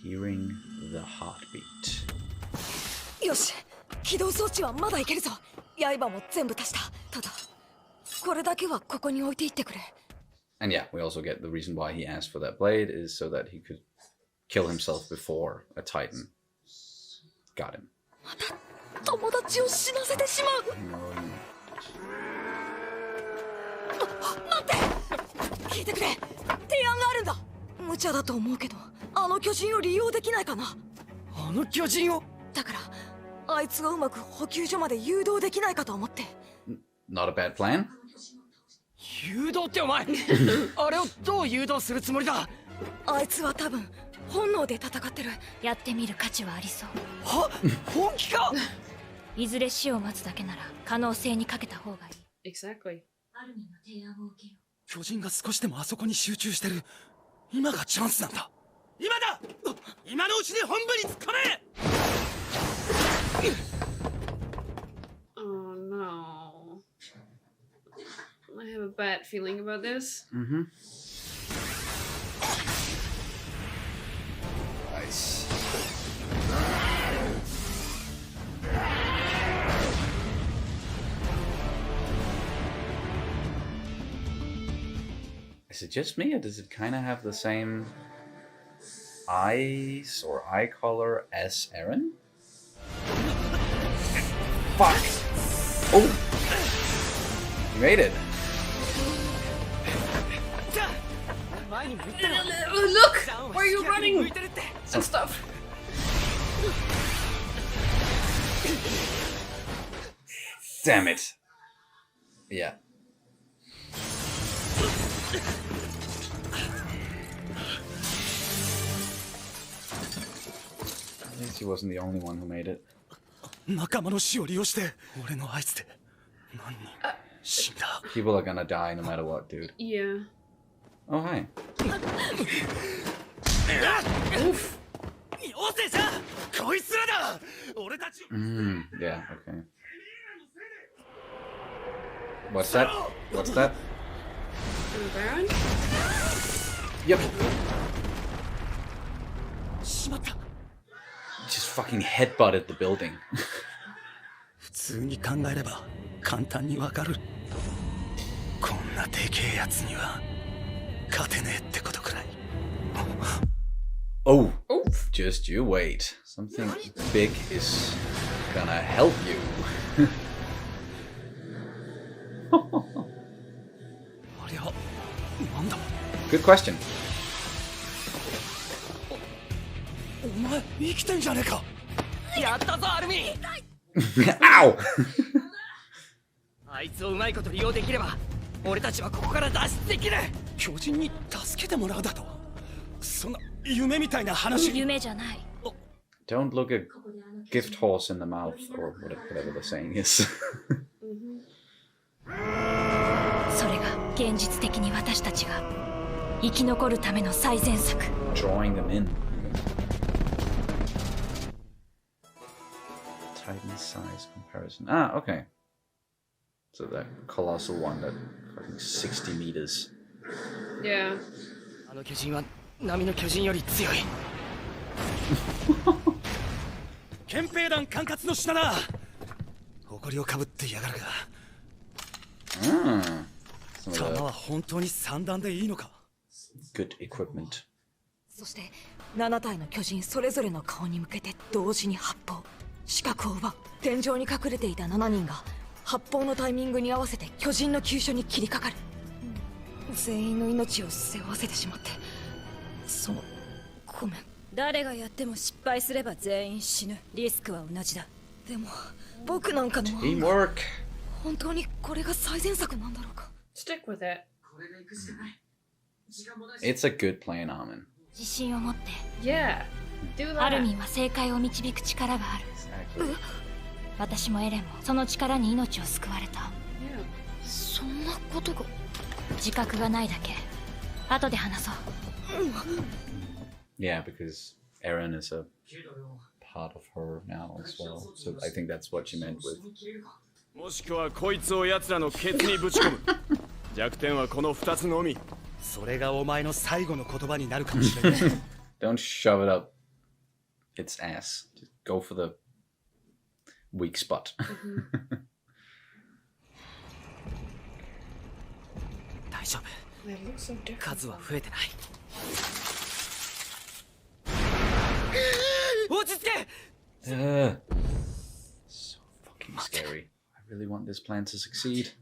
hearing the heartbeat. よし、起動装置はまだいけるぞ。刃も全部足した。ただ、これだけはここに置いていってくれ。And yeah, we also get the reason why he asked for that blade is so that he could kill himself before a Titan got him. また友達を死なせてしまう。待って、聞いてくれ。提案があるんだ。無茶だと思うけど、あの巨人を利用できないかな。あの巨人を。だからあいつをうまく補給所まで誘導できないかと思って。Not a bad plan. 誘導ってお前あれをどう誘導するつもりだ。あいつは多分本能で戦ってる。やってみる価値はありそう。は、本気か。いずれ死を待つだけなら可能性にかけた方がいい。 Exactly. アルミンの提案を受けよう。巨人が少しでもあそこに集中してる。今がチャンスなんだ。今だ。今のうちに本部に突っ込め。 Oh no. I have a bad feeling about this. Nice. Is it just me, or does it kind of have the same eyes or eye color as Eren? Fuck! Oh! You made it! Look! Why are you running? And stuff. Damn it! Yeah. At least he wasn't the only one who made it. 仲間の死を利用して俺の合図で何人死んだ。 People are gonna die no matter what, dude. Yeah. Oh, hi. Oof. よせじゃこいつらだ。俺たち。Yeah, okay. What's that? What's that? Baron? Yep. しまった。 Just fucking headbutted the building. 普通に考えれば簡単にわかる。こんなでけえやつには勝てねえってことくらい。Oh, just you wait. Something big is gonna help you. ありゃ、なんだ。 Good question. お前生きてんじゃねえか。やったぞアルミン。 Ow! あいつをうまいこと利用できれば俺たちはここから脱出できる。巨人に助けてもらうだと。そんな夢みたいな話。夢じゃない。 Don't look a gift horse in the mouth, or whatever the saying is. それが現実的に私たちが生き残るための最善策。 Drawing them in. Titan size comparison. Ah, okay. So that colossal one, that fucking 60 meters. Yeah. あの巨人は波の巨人より強い。憲兵団管轄の品だ。誇りをかぶってやがるが。弾は本当に三段でいいのか。 Good equipment. そして7体の巨人それぞれの顔に向けて同時に発砲。視覚を奪う。天井に隠れていた7人が発砲のタイミングに合わせて巨人の急所に切りかかる。全員の命を背負わせてしまって、ごめん。誰がやっても失敗すれば全員死ぬ。リスクは同じだ。でも僕なんかの Teamwork. 本当にこれが最善策なんだろうか。 Stick with it. It's a good plan, Armin. 自信を持って。 Yeah. Do アル that. ミンは正解を導く力がある。 Exactly. 私もエレンもその力に命を救われた。 Yeah. そんなことが。自覚がないだけ。後で話そう。Yeah, because Eren is a part of her now as well. So I think that's what she meant with. もしくはこいつを奴らのケツにぶち込む。弱点はこの2つのみ。それがお前の最後の言葉になるかもしれない。Don't shove it up its ass. Just go for the weak spot. 大丈夫。 They look so different. 数は増えてない。落ち着け。So fucking scary. I really want this plan to succeed.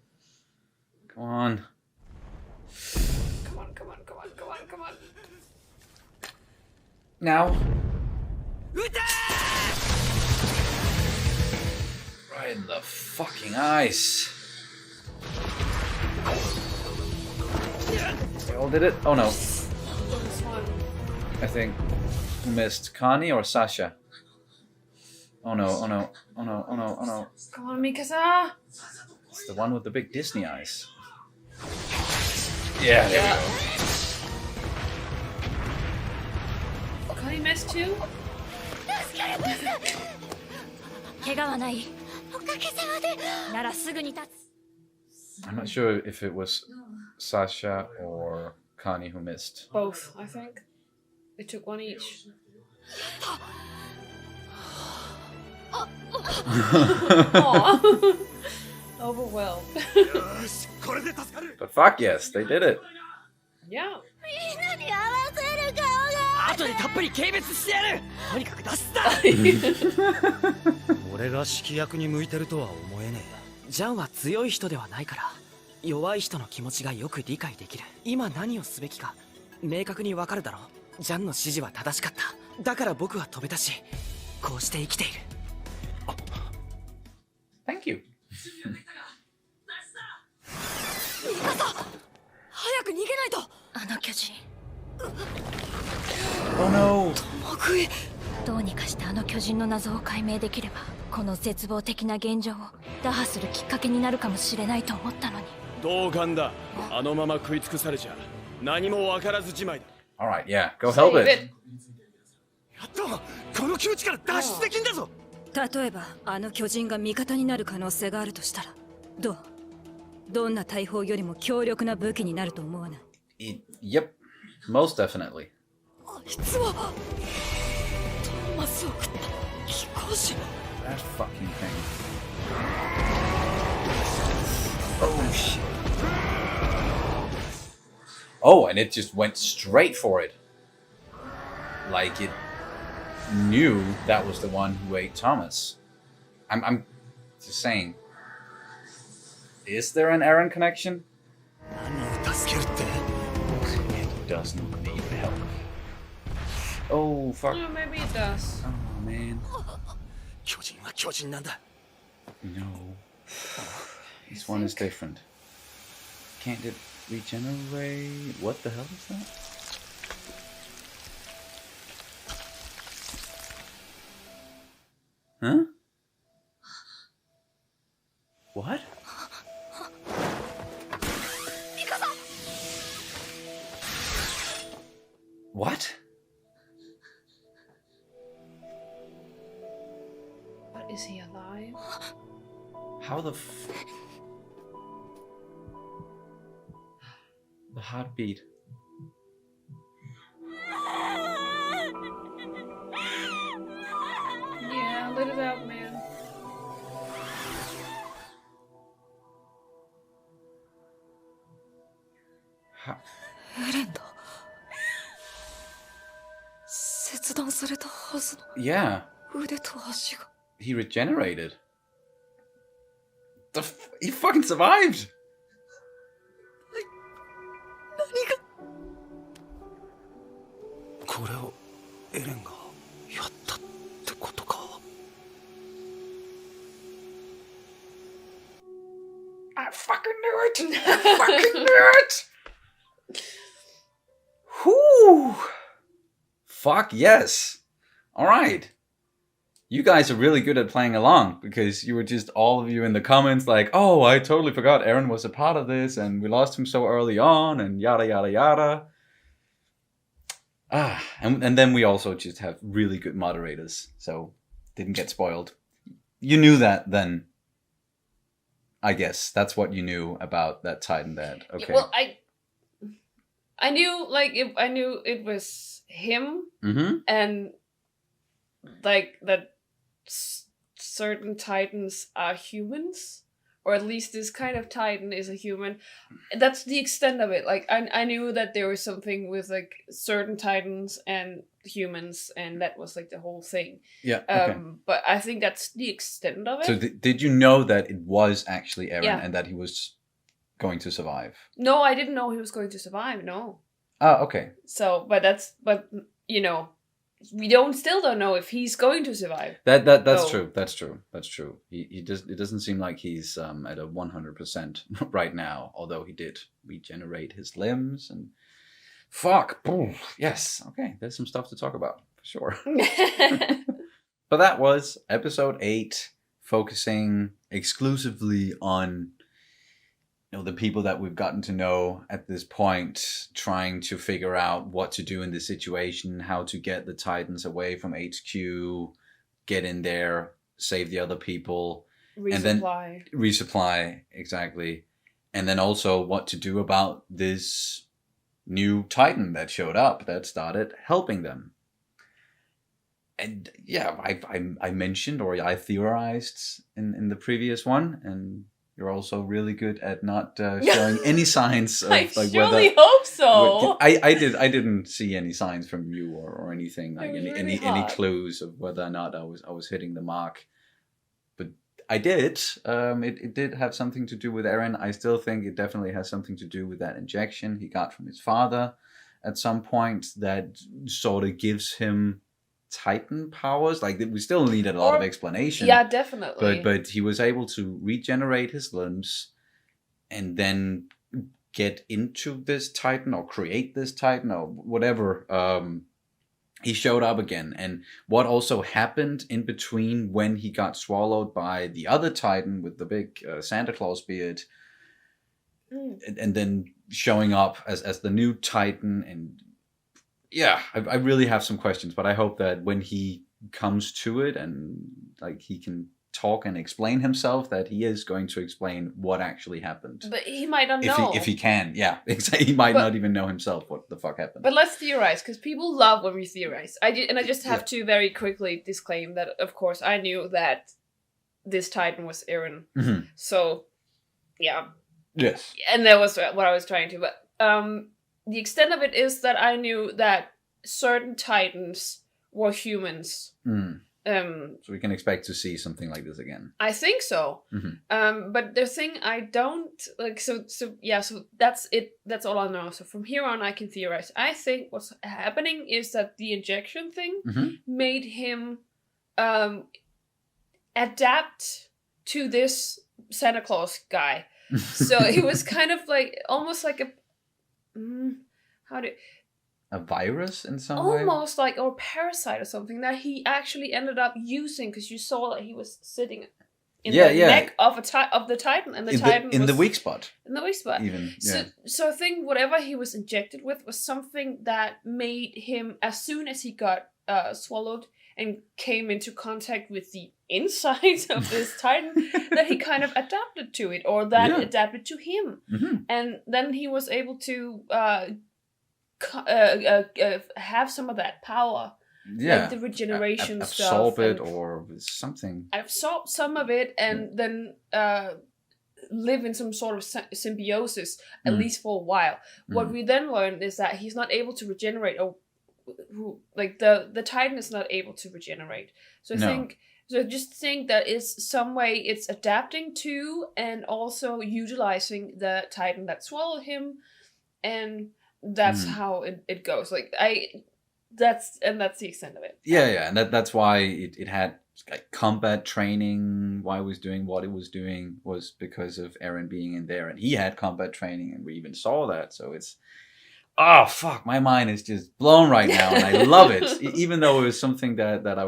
Come on. Come on, come on, come on, come on, come on. Now. 撃て。 Right in the fucking eyes. They all did it? Oh no. This one. I think who missed? Connie or Sasha? Oh no, oh no, oh no, oh no, oh no. Come on, Mikasa. It's the one with the big Disney eyes. Yeah, there we go. Connie missed too? 怪我はない。おかげさまで。ならすぐに立つ。 I'm not sure if it was Sasha or Connie who missed. Both, I think. They took one each. Aw. Overwhelmed. よし、これで助かる。 But fuck yes, they did it. Yeah. みんなに合わせる顔が。後でたっぷり軽蔑してやる。とにかく出すんだ。俺が指揮役に向いてるとは思えねジャンは強い人ではないから弱い人の気持ちがよく理解できる。今何をすべきか明確にわかるだろう。ジャンの指示は正しかった。だから僕は飛べたしこうして生きている。 Thank you. 早く逃げないと。あの巨人。 Oh no. 目撃。どうにかしてあの巨人の謎を解明できればこの絶望的な現状を打破するきっかけになるかもしれないと思ったのに。同感だ。あのまま食い尽くされちゃ何も分からずじまいだ。 Alright, yeah, go help Save it. it. え。やっとこの窮地から脱出できんだぞ。例えばあの巨人が味方になる可能性があるとしたらどんな大砲よりも強力な武器になると思わない？ Yep, most definitely. あいつはトーマスを食った飛行士。 That fucking thing. Oh shit. Oh, and it just went straight for it. Like it knew that was the one who ate Thomas. I'm just saying. Is there an Aaron connection? 何を助けるって？ It doesn't need help. Oh fuck. Oh, maybe it does. Oh man. 巨人は巨人なんだ。 No. This one is different. Can't it regenerate? What the hell is that? Huh? What? What? But is he alive? How the the heartbeat. Yeah, let it out, man. How? エレンだ。切断されたはず Yeah, の腕と足が。 he regenerated. He fucking survived. これをエレンがやったってことか。I fucking knew it. I fucking knew it. Whew. Fuck yes. All right. You guys are really good at playing along because you were just all of you in the comments like, oh, I totally forgot Aaron was a part of this and we lost him so early on and yada, yada, yada. And then we also just have really good moderators, so didn't get spoiled. You knew that then. I guess that's what you knew about that Titan that, okay. Well, I knew, like, I knew it was him, Mm-hmm. and like that certain titans are humans, or at least this kind of titan is a human. That's the extent of it. Like I knew that there was something with like certain titans and humans, and that was like the whole thing. Yeah. Okay. But I think that's the extent of it. So did you know that it was actually Eren Yeah. and that he was going to survive? No, I didn't know he was going to survive. No. Oh, okay. So, but you know, we still don't know if he's going to survive. That's So- true. That's true. That's true. It doesn't seem like he's at a 100% right now, although he did regenerate his limbs and fuck. Boom. Yes. Okay. There's some stuff to talk about for sure. But that was episode 8, focusing exclusively on the people that we've gotten to know at this point, trying to figure out what to do in this situation, how to get the Titans away from HQ, get in there, save the other people, and then resupply, exactly. And then also what to do about this new Titan that showed up that started helping them. And yeah, I mentioned, or I theorized in the previous one, and you're also really good at not showing any signs of I like surely hope so. I didn't see any signs from you or anything, like It was really any hard. clues of whether or not I was hitting the mark. But I did. It did have something to do with Eren. I still think it definitely has something to do with that injection he got from his father at some point that sort of gives him Titan powers. Like, we still needed a lot of explanation. Yeah, definitely. But he was able to regenerate his limbs and then get into this Titan or create this Titan or whatever. He showed up again. And what also happened in between when he got swallowed by the other Titan with the big Santa Claus beard and then showing up as the new Titan. And yeah, I really have some questions, but I hope that when he comes to it and like he can talk and explain himself, that he is going to explain what actually happened. But he might not know. If he can, yeah. He might not even know himself what the fuck happened. But let's theorize, because people love when we theorize. I just have to very quickly disclaim that, of course, I knew that this Titan was Eren. Mm-hmm. So, yeah. Yes. And that was what I was trying to. But the extent of it is that I knew that certain Titans were humans. Mm. So we can expect to see something like this again. I think so. Mm-hmm. But the thing I don't like, so that's it. That's all I know. So from here on, I can theorize. I think what's happening is that the injection thing made him adapt to this Santa Claus guy. So he was kind of like almost like a virus in some way? Almost like a parasite or something that he actually ended up using, because you saw that he was sitting in the neck of the Titan, and the Titan was in the weak spot. In the weak spot. Even, yeah. So I think whatever he was injected with was something that made him, as soon as he got swallowed and came into contact with the insides of this Titan, that he kind of adapted to it, or that adapted to him. Mm-hmm. And then he was able to have some of that power, like the regeneration stuff, absorb it or something. Absorb some of it, and then live in some sort of symbiosis, at least for a while. What we then learned is that he's not able to regenerate, or like the Titan is not able to regenerate. So I just think that it's some way it's adapting to and also utilizing the Titan that swallowed him, and that's how it goes. Like that's the extent of it. Yeah, and that's why it had like combat training. Why it was doing what it was doing was because of Eren being in there, and he had combat training, and we even saw that. So it's fuck, my mind is just blown right now, and I love it. Even though it was something that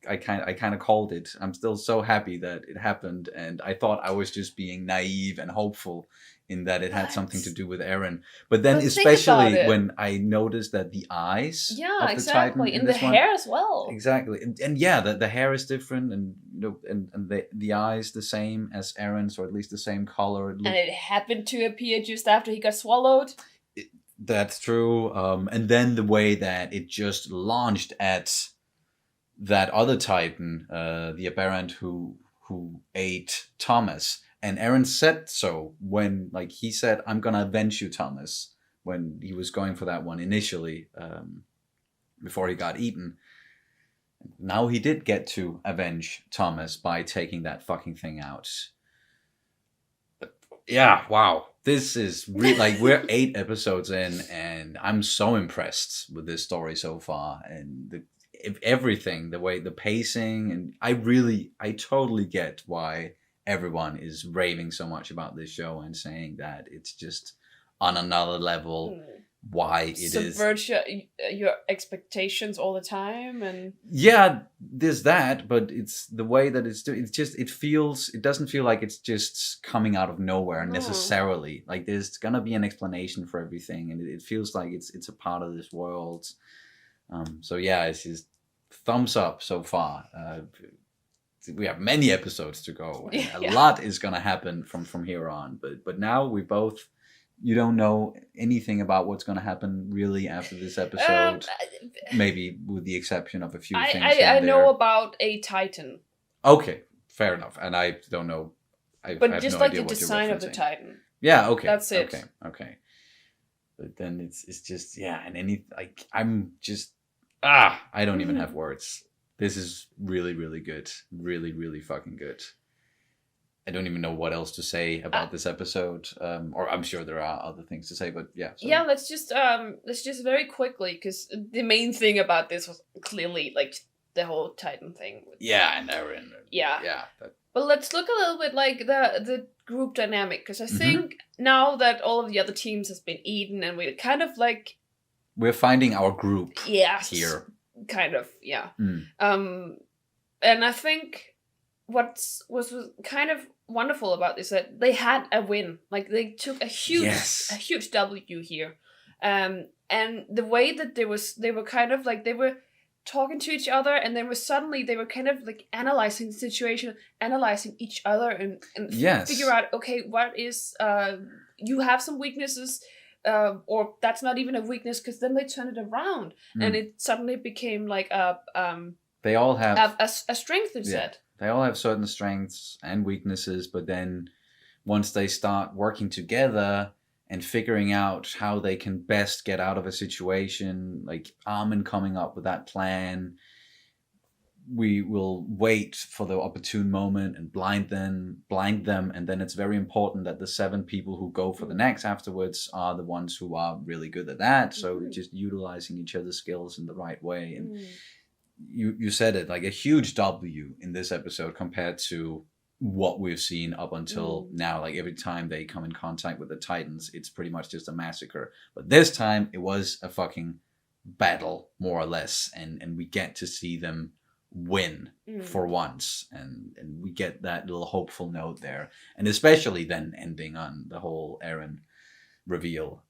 I kind of called it. I'm still so happy that it happened, and I thought I was just being naive and hopeful in that it had something to do with Eren. But then especially when I noticed that the eyes of the Titan and the hair as well. Exactly. And yeah, the hair is different, and and the eyes the same as Eren's, or at least the same color. And it happened to appear just after he got swallowed. That's true. And then the way that it just launched at that other Titan, the Aberrant who ate Thomas. And Eren said so when, like, he said, "I'm gonna avenge you, Thomas," when he was going for that one initially, before he got eaten. Now he did get to avenge Thomas by taking that fucking thing out. But yeah, wow. This is really, like, we're 8 episodes in, and I'm so impressed with this story so far. And everything, the way, the pacing, and I totally get why everyone is raving so much about this show and saying that it's just on another level. Why it subvert your expectations all the time, and yeah, there's that, but it's the way that it's doing. It's just, it doesn't feel like it's just coming out of nowhere necessarily. Like there's gonna be an explanation for everything, and it feels like it's a part of this world. So yeah, it's just thumbs up so far. We have many episodes to go, and a lot is gonna happen from here on. But now you don't know anything about what's gonna happen really after this episode. Maybe with the exception of a few things. I know about a Titan. Okay, fair enough. And I don't know. But I have just no like idea the what you're design of the referencing. Titan. Yeah. Okay. That's it. Okay. But then it's just, yeah, and I'm just I don't even have words. This is really, really good. Really, really fucking good. I don't even know what else to say about this episode. Or I'm sure there are other things to say, but yeah. So. Yeah, let's just very quickly, because the main thing about this was clearly like the whole Titan thing. Yeah, and Eren. Yeah. But let's look a little bit like the group dynamic, because I think now that all of the other teams has been eaten, and we're kind of like, we're finding our group here. Kind of, yeah. And I think was kind of wonderful about this, that they had a win. Like they took a huge W here. And the way that they were kind of like, they were talking to each other, and they were kind of like analyzing the situation, analyzing each other, and figure out, okay, what is you have some weaknesses, or that's not even a weakness, because then they turn it around, and it suddenly became like they all have a strength instead. They all have certain strengths and weaknesses, but then once they start working together and figuring out how they can best get out of a situation, like Armin coming up with that plan, we will wait for the opportune moment and blind them, and then it's very important that the 7 people who go for the next afterwards are the ones who are really good at that. So just utilizing each other's skills in the right way. And you said it, like a huge W in this episode compared to what we've seen up until now. Like every time they come in contact with the Titans, it's pretty much just a massacre. But this time it was a fucking battle, more or less, and we get to see them win for once, and we get that little hopeful note there, and especially then ending on the whole Eren reveal,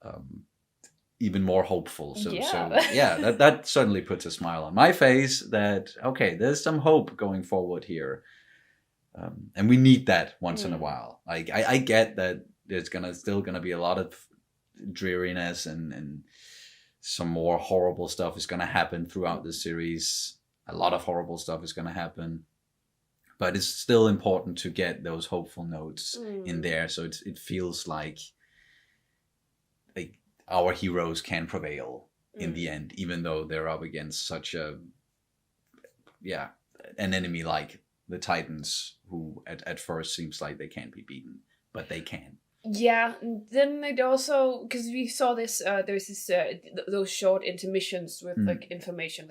even more hopeful. So yeah, that certainly puts a smile on my face, that okay, there's some hope going forward here, and we need that once in a while. Like I get that there's still gonna be a lot of dreariness, and some more horrible stuff is gonna happen throughout the series. A lot of horrible stuff is gonna happen, but it's still important to get those hopeful notes in there, so it feels like our heroes can prevail in the end, even though they're up against such an enemy like the Titans, who at first seems like they can't be beaten, but they can. Yeah, and then it also, because we saw this, there's this those short intermissions with like information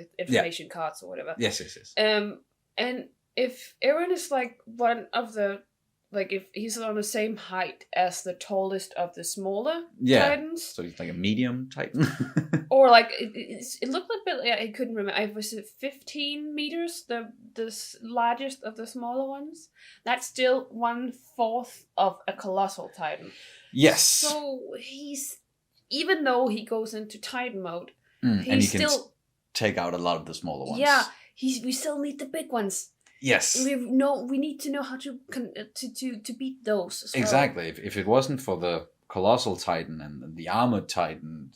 cards or whatever. Yes. And if Eren is like one of the, like if he's on the same height as the tallest of the smaller Titans, so he's like a medium Titan, or like it looked a bit. I couldn't remember. Was it 15 meters? The largest of the smaller ones. That's still 1/4 of a colossal Titan. Yes. So he's, even though he goes into Titan mode, and he still can take out a lot of the smaller ones. Yeah, we still need the big ones. Yes. We need to know how to beat those as well. Exactly. If it wasn't for the Colossal Titan and the Armored Titan,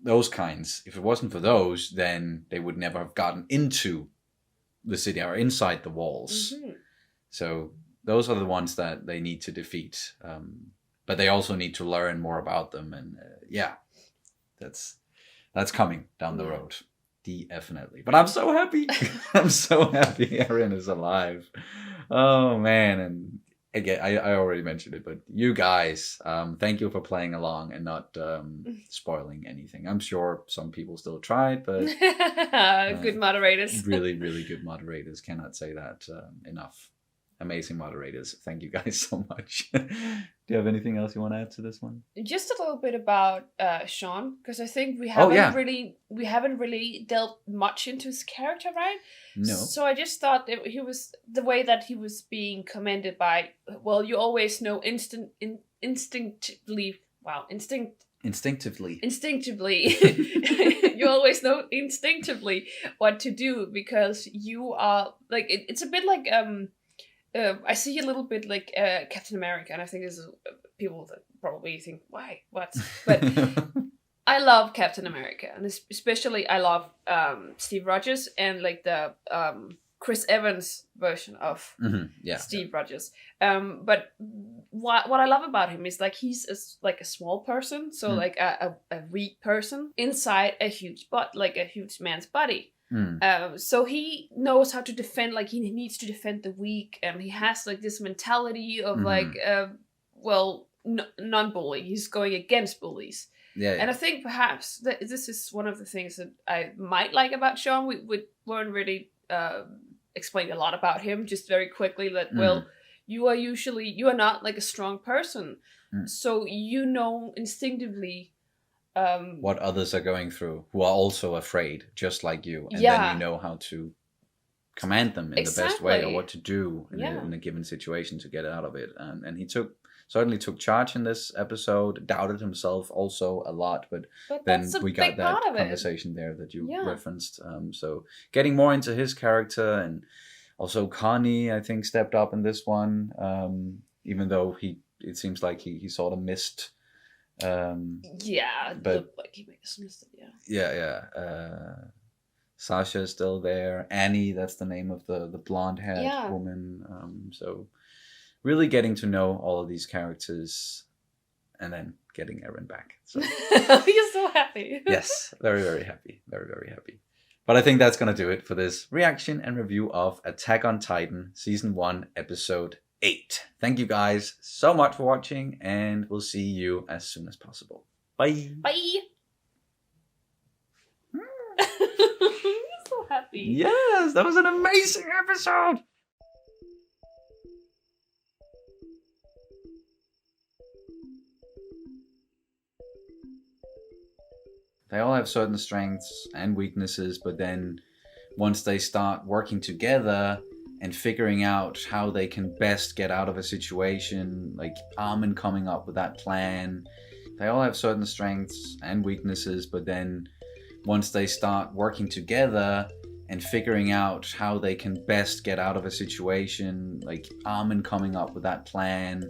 those kinds, if it wasn't for those, then they would never have gotten into the city, or inside the walls. So those are the ones that they need to defeat. But they also need to learn more about them. And that's coming down the road. Definitely. But I'm so happy. I'm so happy Eren is alive. Oh, man. And again, I already mentioned it, but you guys, thank you for playing along and not spoiling anything. I'm sure some people still tried, but good moderators. Really, really good moderators. Cannot say that enough. Amazing moderators. Thank you guys so much. Do you have anything else you want to add to this one? Just a little bit about Sean, because I think we haven't really delved much into his character, right? No. So I just thought that he was the way that he was being commended by. Well, you always know instinctively. You always know instinctively what to do, because you are like it's a bit like I see a little bit like Captain America, and I think this is people that probably think, why, what? But I love Captain America, and especially I love Steve Rogers and like the Chris Evans version of Steve Rogers. But what I love about him is like he's like a small person, so like a weak person inside a huge like a huge man's body. So he knows how to defend, like he needs to defend the weak, and he has like this mentality of like non-bullying. He's going against bullies. And I think perhaps that this is one of the things that I might like about Sean. We weren't really explained a lot about him, just very quickly that you are not like a strong person, so you know instinctively what others are going through, who are also afraid, just like you. And then you know how to command them in the best way, or what to do in a given situation to get out of it. And he certainly took charge in this episode, doubted himself also a lot, but then we got that conversation there that you referenced. So getting more into his character, and also Connie, I think, stepped up in this one, even though it seems like he sort of missed. But looked like he missed it. Sasha is still there. Annie, that's the name of the blonde-haired woman. So really getting to know all of these characters, and then getting Eren back. So you're so happy. Yes, very, very happy. Very, very happy. But I think that's going to do it for this reaction and review of Attack on Titan Season 1, Episode 8. Thank you guys so much for watching, and we'll see you as soon as possible. Bye. Bye. So happy. Yes, that was an amazing episode. They all have certain strengths and weaknesses, but then once they start working together and figuring out how they can best get out of a situation, like Armin coming up with that plan. They all have certain strengths and weaknesses, but then once they start working together and figuring out how they can best get out of a situation, like Armin coming up with that plan,